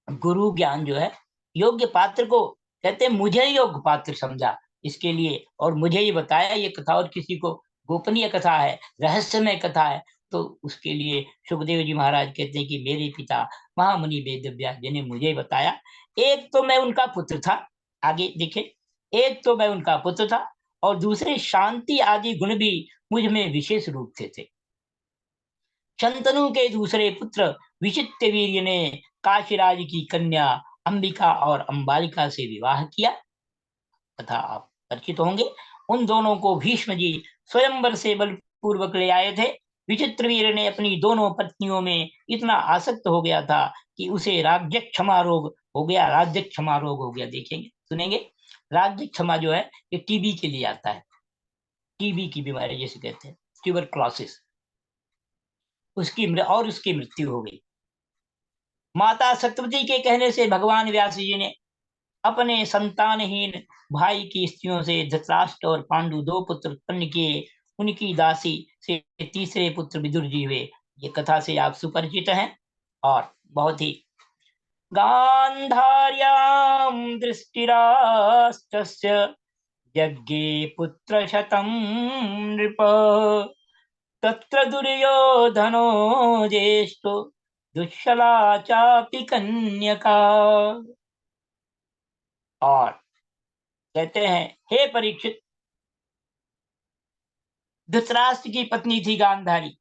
S2: गुरु ज्ञान जो है योग्य पात्र को, कहते हैं मुझे योग्य पात्र समझा इसके लिए, और मुझे ही बताया ये कथा, और किसी को गोपनीय कथा है, रहस्यमय कथा है, तो उसके लिए सुखदेव जी महाराज कहते हैं कि मेरे पिता महामुनि वेदव्यास जी ने मुझे बताया। एक तो मैं उनका पुत्र था, आगे देखे, एक तो मैं उनका पुत्र था और दूसरे शांति आदि गुण भी मुझ में विशेष रूप से थे। शंतनु के दूसरे पुत्र विचित्र वीर्य ने काशीराज की कन्या अंबिका और अंबालिका से विवाह किया तथा आप परिचित होंगे। उन दोनों को भीष्म जी स्वयंवर से बलपूर्वक ले आए थे। विचित्रवीर ने अपनी दोनों पत्नियों में इतना आसक्त हो गया था कि उसे राज्य क्षमा रोग हो गया, राज्य क्षमा रोग हो गया। देखेंगे, सुनेंगे, राज्य क्षमा जो है ये टीबी के लिए आता है, टीबी की बीमारी जैसे कहते हैं, ट्यूबरक्लोसिस, उसकी मृत्यु हो गई। माता सत्यवती के कहने से भगवान व्यास जी ने अपने संतानहीन भाई की स्त्रियों से धृतराष्ट्र और पांडु दो पुत्र उत्पन्न किए। उनकी दासी से तीसरे पुत्र विदुर जी हुए। ये कथा से आप सुपरिचित हैं। और बहुत ही गांधार्यां दृष्टिराष्ट्रस्य यज्ञे पुत्र शतं नृप तत्र दुर्योधनो ज्येष्ठो दुश्शला चापि कन्यका। और कहते हैं, हे परीक्षित, धृतराष्ट्र की पत्नी थी गांधारी,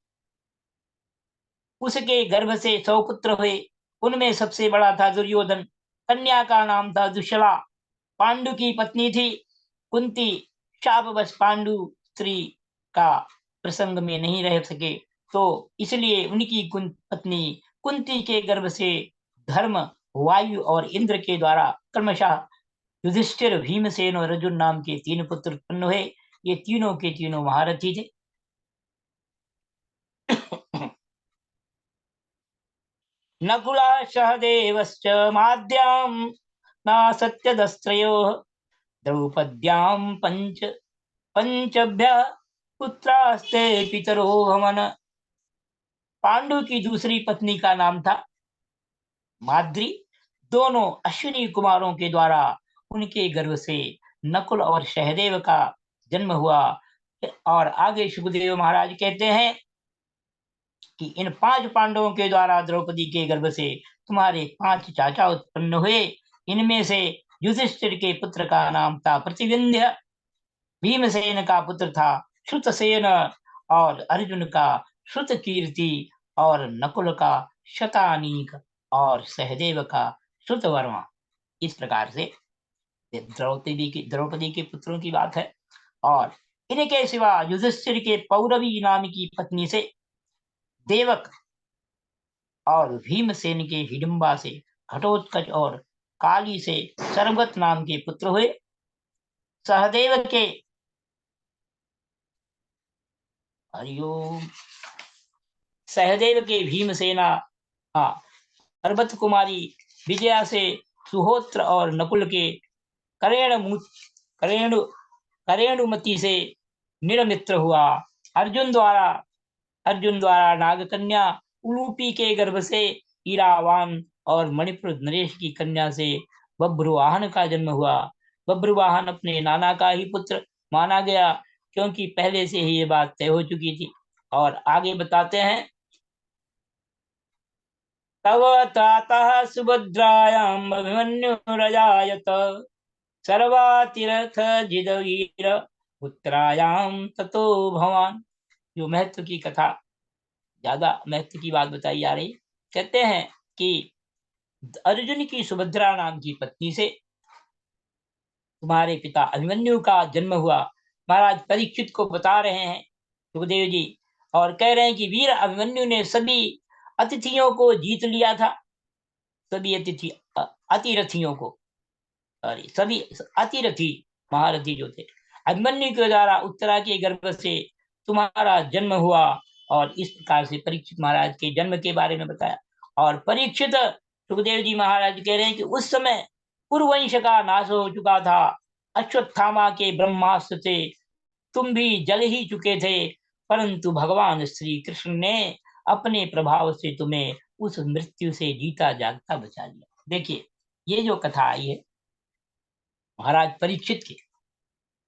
S2: उसके गर्भ से 100 पुत्र हुए। उनमें सबसे बड़ा था दुर्योधन, कन्या का नाम था दुश्शला। पांडु की पत्नी थी कुंती, शापवश पांडु स्त्री का प्रसंग में नहीं रह सके, तो इसलिए उनकी पत्नी कुंती के गर्भ से धर्म, वायु और इंद्र के द्वारा क्रमशः युधिष्ठिर, भीमसेन और अर्जुन नाम के 3 पुत्र उत्पन्न हुए। ये तीनों के तीनों महारथी थे। नकुला सहदेवश्च माद्यां नासत्यदस्त्रयोः द्रौपद्यां पंचभ्य पुत्रास्ते पितरो भवन। पांडु की दूसरी पत्नी का नाम था माद्री। दोनों अश्विनी कुमारों के द्वारा उनके गर्भ से नकुल और सहदेव का जन्म हुआ। और आगे सुखदेव महाराज कहते हैं कि इन 5 पांडवों के द्वारा द्रौपदी के गर्भ से तुम्हारे 5 चाचा उत्पन्न हुए। इनमें से युधिष्ठिर के पुत्र का नाम था प्रतिविंध्य, भीमसेन का पुत्र था श्रुतसेन, और अर्जुन का श्रुतकीर्ति, और नकुल का शतानीक, और सहदेव का श्रुतवर्मा। इस प्रकार से द्रौपदी के पुत्रों की बात है। और इनके सिवा युधिष्ठिर के पौरवी नाम की पत्नी से देवक, और भीमसेन के हिडिंबा से घटोत्कच, और काली से सर्वगत नाम के पुत्र हुए। सहदेव के हरिओम सहदेव के भीमसेना, पर्वत कुमारी विजया से सुहोत्र, और नकुल के करेणुमति से निरमित्र हुआ। अर्जुन द्वारा अर्जुन द्वारा नागकन्या उलूपी के गर्भ से ईरावान और मणिपुर नरेश की कन्या से बभ्रुवाहन का जन्म हुआ। बभ्रुवाहन अपने नाना का ही पुत्र माना गया, क्योंकि पहले से ही ये बात तय हो चुकी थी। और आगे बताते हैं, तव तातः सुभद्रायाम अभिमन्युरजायत सर्वातिरथ जिदवीर पुत्रायाम ततो भवान। जो महत्व की कथा, ज्यादा महत्व की बात बताई जा रही। कहते हैं कि अर्जुन की सुभद्रा नाम की पत्नी से तुम्हारे पिता अभिमन्यु का जन्म हुआ। महाराज परीक्षित को बता रहे हैं सुखदेव जी, और कह रहे हैं कि वीर अभिमन्यु ने सभी अतिथियों को जीत लिया था। सभी अतिरथियों को, सभी अतिरथी महारथी जो थे, अभिमन्यु के द्वारा उत्तरा के गर्भ से तुम्हारा जन्म हुआ। और इस प्रकार से परीक्षित महाराज के जन्म के बारे में बताया। और परीक्षित सुखदेव जी महाराज कह रहे हैं कि उस समय कुरुवंश का नाश हो चुका था। अश्वत्थामा के ब्रह्मास्त्र से तुम भी जल ही चुके थे, परंतु भगवान श्री कृष्ण ने अपने प्रभाव से तुम्हें उस मृत्यु से जीता जागता बचा लिया। देखिए, ये जो कथा आई है महाराज परीक्षित की।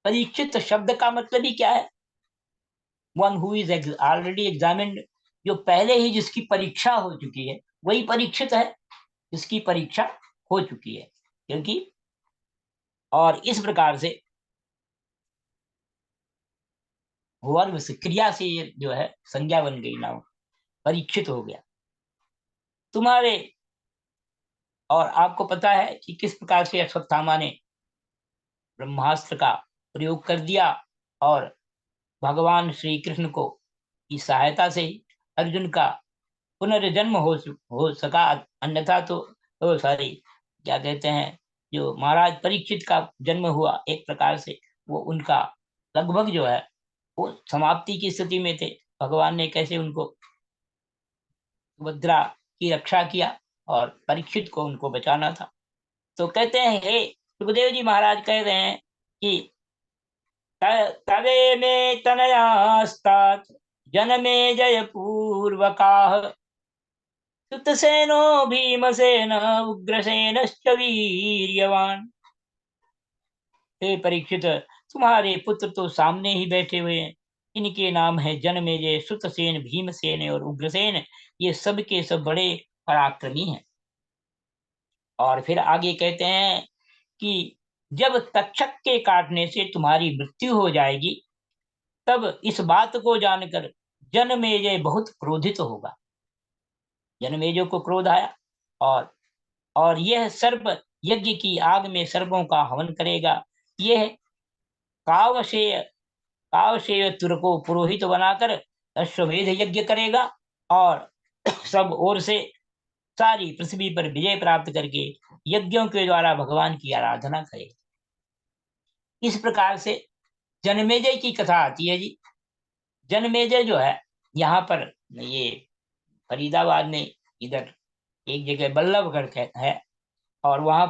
S2: परीक्षित शब्द का मतलब ही क्या है? One who is already examined, जो पहले ही जिसकी परीक्षा हो चुकी है वही परीक्षित है, जिसकी परीक्षा हो चुकी है। क्योंकि और इस प्रकार से वर्ग से, क्रिया से ये जो है संज्ञा बन गई, नाम परीक्षित हो गया तुम्हारे। और आपको पता है कि किस प्रकार से अश्वत्थामा ने ब्रह्मास्त्र का प्रयोग कर दिया और भगवान श्री कृष्ण को की सहायता से ही अर्जुन का पुनर्जन्म हो सका। अन्यथा तो सॉरी, क्या कहते हैं, जो महाराज परीक्षित का जन्म हुआ एक प्रकार से वो उनका लगभग जो है वो समाप्ति की स्थिति में थे। भगवान ने कैसे उनको सुभद्रा की रक्षा किया और परीक्षित को उनको बचाना था। तो कहते हैं, हे सुखदेव जी महाराज कह रहे हैं कि तवे में तनयास्तात जनमे जय पूर्वकाः सुतसेनो भीमसेन उग्रसेनश्च वीर्यवान। हे परीक्षित, तुम्हारे पुत्र तो सामने ही बैठे हुए हैं। इनके नाम है जनमेजय, सुतसेन, भीमसेन और उग्रसेन। ये सब के सब बड़े पराक्रमी हैं। और फिर आगे कहते हैं कि जब तक्षक के काटने से तुम्हारी मृत्यु हो जाएगी, तब इस बात को जानकर जनमेजय बहुत क्रोधित होगा। जनमेजय को क्रोध आया और यह सर्प यज्ञ की आग में सर्पों का हवन करेगा। यह कावशेय तुर को पुरोहित बनाकर अश्वमेध यज्ञ करेगा और सब ओर से सारी पृथ्वी पर विजय प्राप्त करके यज्ञों के द्वारा भगवान की आराधना करेगा। इस प्रकार से जनमेजय की कथा आती है जी। जनमेजय जो है यहाँ पर, ये फरीदाबाद में इधर एक जगह बल्लभगढ़ है, और वहां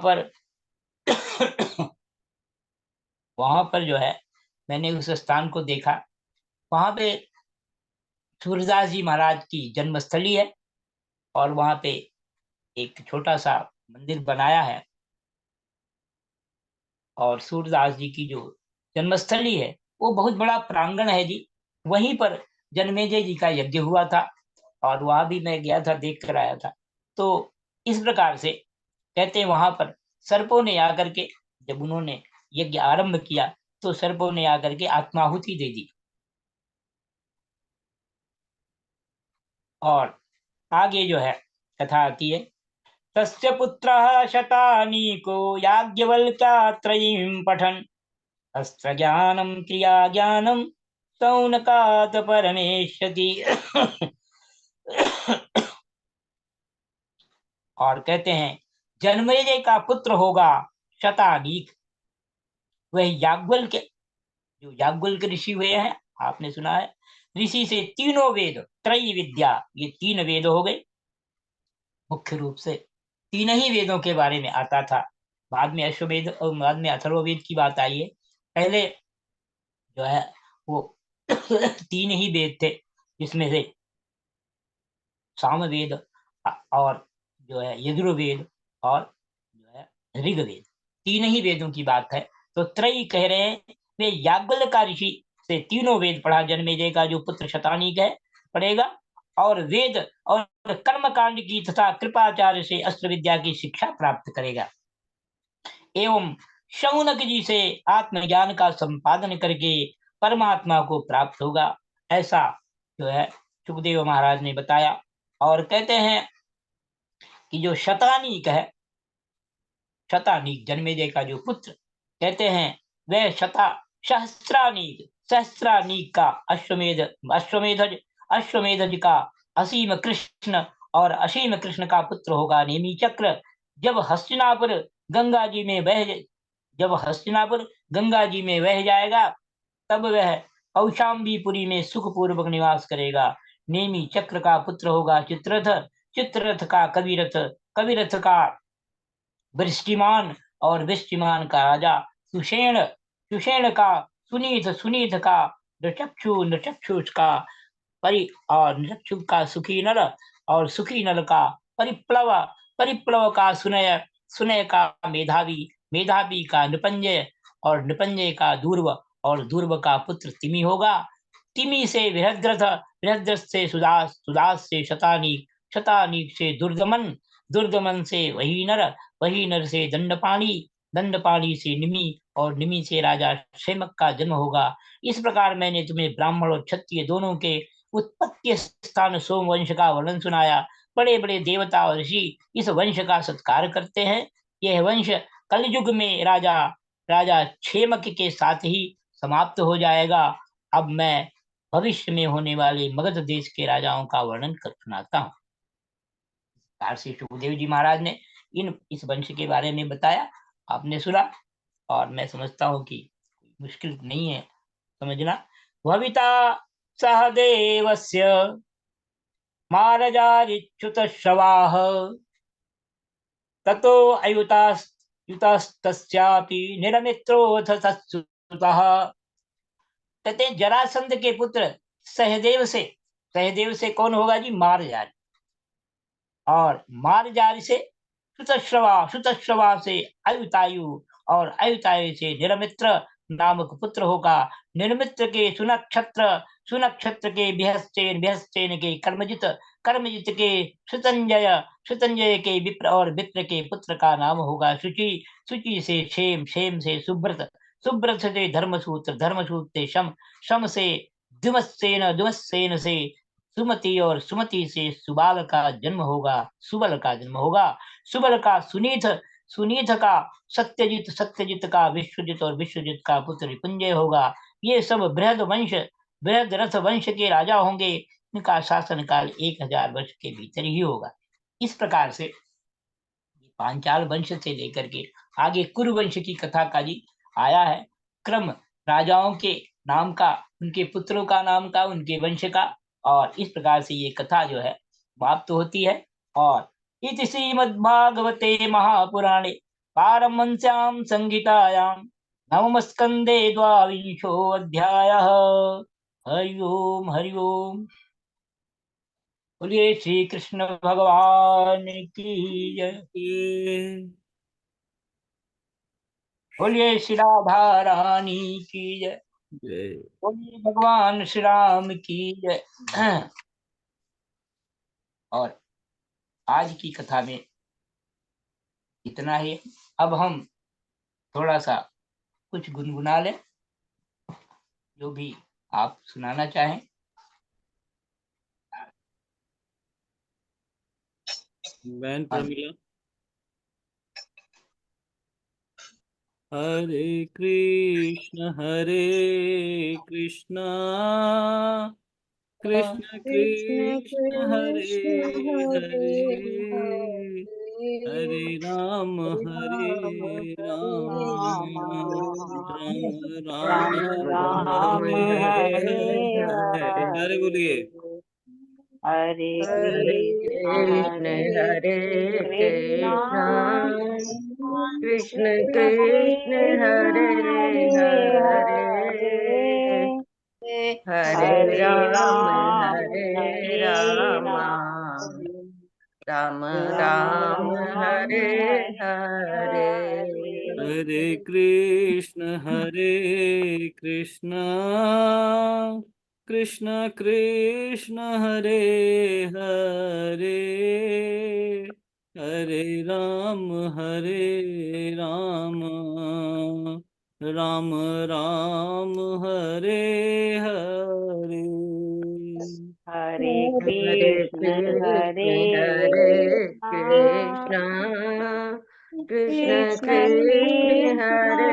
S2: पर जो है मैंने उस स्थान को देखा। वहां पे सूरदास जी महाराज की जन्मस्थली है और वहां पे एक छोटा सा मंदिर बनाया है। और सूरदास जी की जो जन्मस्थली है वो बहुत बड़ा प्रांगण है जी। वहीं पर जन्मेजय जी का यज्ञ हुआ था और वहां भी मैं गया था, देख कर आया था। तो इस प्रकार से कहते हैं वहां पर सर्पों ने आकर के, जब उन्होंने यज्ञ आरंभ किया तो सर्पों ने आकर के आत्माहुति दे दी। और आगे जो है कथा आती है, तस्य पुत्रः शतानीको याज्ञवल्क्यात्रयीं पठन् अस्त्र ज्ञानम क्रिया ज्ञानम सौनकात् परमेष्यति। और कहते हैं जन्मेजय का पुत्र होगा शतानीक। वह याज्ञवल्क्य, जो याज्ञवल्क्य ऋषि हुए हैं, आपने सुना है, ऋषि से तीनों वेद, त्रयी विद्या, ये 3 वेद हो गए। मुख्य रूप से 3 ही वेदों के बारे में आता था। बाद में अश्वमेध और बाद में अथर्ववेद की बात आई है। पहले जो है वो 3 ही वेद थे, जिसमें से सामवेद और जो है यजुर्वेद और जो है ऋग्वेद, तीन ही वेदों की बात है। तो त्रयी कह रहे हैं वे याज्ञवल्क्य ऋषि से तीनों वेद पढ़ा, जन्मेजय का जो पुत्र शतानीक है पढ़ेगा, और वेद और कर्मकांड की तथा कृपाचार्य से अस्त्र विद्या की शिक्षा प्राप्त करेगा, एवं शौनक जी से आत्मज्ञान का संपादन करके परमात्मा को प्राप्त होगा। ऐसा जो है सुखदेव महाराज ने बताया। और कहते हैं कि जो शतानीक है, शतानीक जन्मेजय का जो पुत्र, कहते हैं वह सहस्रानीक का अश्वमेधज का असीम कृष्ण और असीम कृष्ण का पुत्र होगा। नेमी चक्र जब हस्तिनापुर गंगा जी में बह जाएगा, तब वह कौशाम्बीपुरी में सुखपूर्वक निवास करेगा। नेमी चक्र का पुत्र होगा चित्ररथ का कविरथ का वृष्टिमान और वृष्टिमान का राजा सुषेण का सुनीत का नृचक्षु का नृचक्षु का सुखी नल और सुखी नल का परिप्लव का सुनय का मेधावी का नृपंजय और नृपंजय का दूर्व और दूर्व का पुत्र तिमि होगा। तिमि से बृहद्रथ से सुदास से शतानीक से दुर्दमन से वही नर से दंडपाणी से निमि और निमि से राजा क्षेमक का जन्म होगा। इस प्रकार मैंने तुम्हें ब्राह्मण और क्षत्रिय दोनों के उत्पत्ति स्थान सोमवंश का वर्णन सुनाया। बड़े बड़े देवता और ऋषि इस वंश का सत्कार करते हैं। यह वंश कलयुग में राजा क्षेमक के साथ ही समाप्त हो जाएगा। अब मैं भविष्य में होने वाले मगध देश के राजाओं का वर्णन कर सुनाता हूँ। श्री सुखदेव जी महाराज ने इस वंश के बारे में बताया, आपने सुना, और मैं समझता हूँ कि मुश्किल नहीं है समझना। भविता सहदेवस्य मारजारिच्युतश्रवाः ततो अयुतस्तस्यापि निरमित्रोऽथ तत्सुतः। कहते जरासंध के पुत्र सहदेव से कौन होगा जी? मारजारी। और मारजारी से सुतश्रवा से अयुतायु और अयुतायु से निरमित्र नामक पुत्र होगा। निरमित्र के सुनक्षत्र के बिहस्तेन के कर्मजित के सुतंजय के विप्र और विप्र के पुत्र का नाम होगा शुचि से क्षेम से सुब्रत से धर्मसूत्र से शम से दुमस्सेन से सुमति और सुमति से सुबल का जन्म होगा। सुबल का सुनीत का सत्यजित का विश्वजित और विश्वजित का पुत्र रिपुंजय होगा। ये सब बृहद रथ वंश के राजा होंगे। इनका शासन काल 1000 वर्ष के भीतर ही होगा। इस प्रकार से पांचाल वंश से लेकर के आगे कुरुवंश की कथा का जी आया है। क्रम राजाओं के नाम का, उनके पुत्रों का नाम का, उनके वंश का, और इस प्रकार से ये कथा जो है समाप्त होती है। और इति श्रीमद्भागवते महापुराणे पारमहंस्यां संहितायां नवमस्कन्धे 22 अध्यायः। हरि ओम। बोलिए श्री कृष्ण भगवान की जय। बोलिए श्री राधा रानी की जय। बोलिए भगवान श्री राम की जय। और आज की कथा में इतना ही। अब हम थोड़ा सा कुछ गुनगुना लें, जो भी आप सुनाना चाहें।
S1: बहन प्रमिला। हरे कृष्ण कृष्ण कृष्ण हरे हरे, हरे राम राम राम हरे हरे। बोलिए
S3: हरे कृष्ण कृष्ण कृष्ण हरे हरे, हरे राम राम राम हरे हरे
S1: हरे कृष्ण कृष्ण कृष्ण हरे हरे, हरे राम राम राम हरे हरे।
S3: हरे
S2: हरे
S3: कृष्ण
S2: कृष्ण
S3: हरे कृष्ण कृष्ण कृष्ण हरे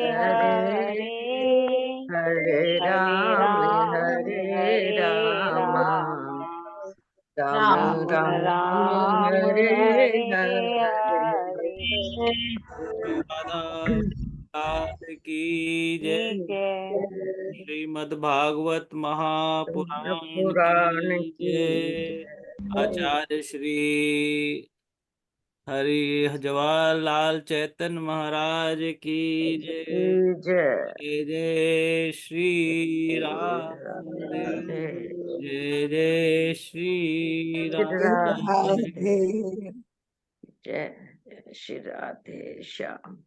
S3: हरे हरे राम राम राम राम हरे हरे
S1: श्री राधा लाल की जय। श्रीमद् भागवत महापुराण
S3: पुराण
S1: की
S3: की
S1: जय। आचार्य श्री हरि जवाहरलाल चैतन्य महाराज की जय।
S3: जय
S1: जय जय श्री राधे, जय जय श्री राधे।
S3: जय श्री राधे श्याम।